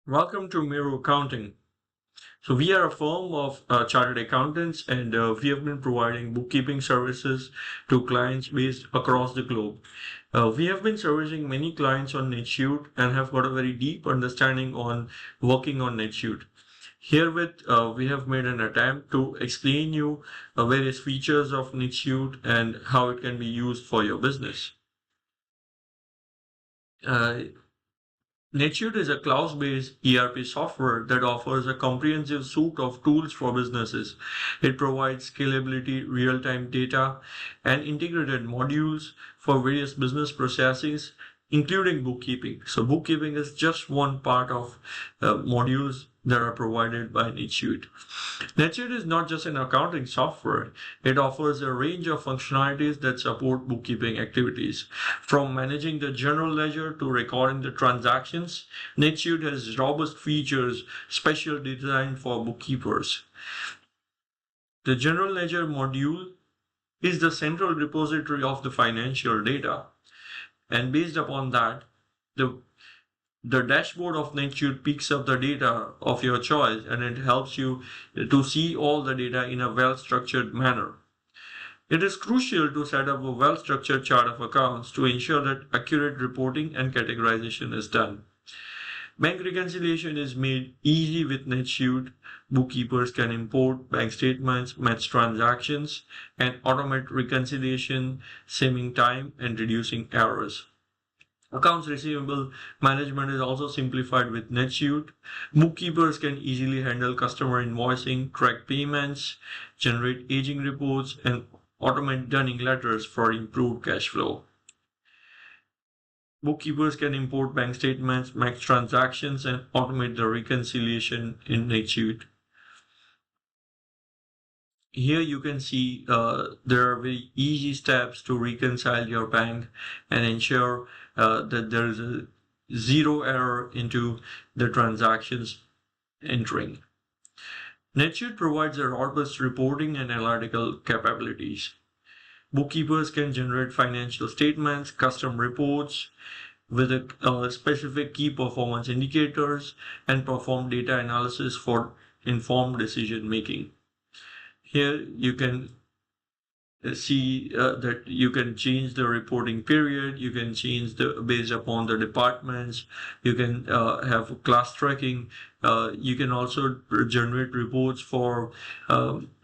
Welcome to Meru Accounting. So we are a firm of chartered accountants, and we have been providing bookkeeping services to clients based across the globe. We have been servicing many clients on NetSuite and have got a very deep understanding on working on NetSuite. Herewith, we have made an attempt to explain you various features of NetSuite and how it can be used for your business. Uh, NetSuite is a cloud-based ERP software that offers a comprehensive suite of tools for businesses. It provides scalability, real-time data, and integrated modules for various business processes, including bookkeeping. So bookkeeping is just one part of modules that are provided by NetSuite. NetSuite is not just an accounting software. It offers a range of functionalities that support bookkeeping activities. From managing the general ledger to recording the transactions, NetSuite has robust features specially designed for bookkeepers. The general ledger module is the central repository of the financial data. And based upon that, the dashboard of NetSuite picks up the data of your choice and it helps you to see all the data in a well-structured manner. It is crucial to set up a well-structured chart of accounts to ensure that accurate reporting and categorization is done. Bank reconciliation is made easy with NetSuite. Bookkeepers can import bank statements, match transactions, and automate reconciliation, saving time and reducing errors. Accounts receivable management is also simplified with NetSuite. Bookkeepers can easily handle customer invoicing, track payments, generate aging reports, and automate dunning letters for improved cash flow. Bookkeepers can import bank statements, match transactions, and automate the reconciliation in NetSuite. Here you can see there are very easy steps to reconcile your bank and ensure that there is a zero error into the transactions entering. NetSuite provides a robust reporting and analytical capabilities. Bookkeepers can generate financial statements, custom reports with a specific key performance indicators, and perform data analysis for informed decision making. Here you can see that you can change the reporting period, you can change the based upon the departments, you can have class tracking, you can also generate reports for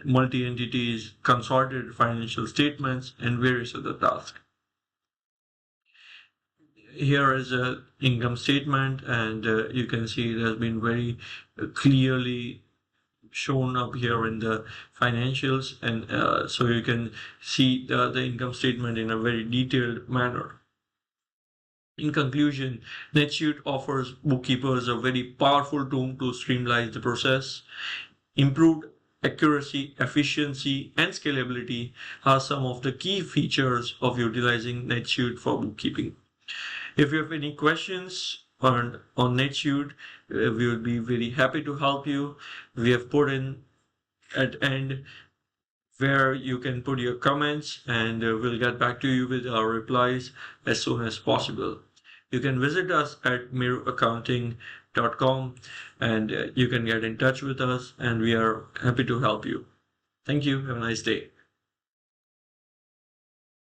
multi-entities, consolidated financial statements, and various other tasks. Here is a income statement, and you can see it has been very clearly shown up here in the financials, and so you can see the income statement in a very detailed manner. In conclusion, NetSuite offers bookkeepers a very powerful tool to streamline the process. Improved accuracy, efficiency, and scalability are some of the key features of utilizing NetSuite for bookkeeping. If you have any questions on NetSuite, we will be very happy to help you. We have put in at end where you can put your comments, and we'll get back to you with our replies as soon as possible. You can visit us at meruaccounting.com, and you can get in touch with us, and we are happy to help you. Thank you. Have a nice day.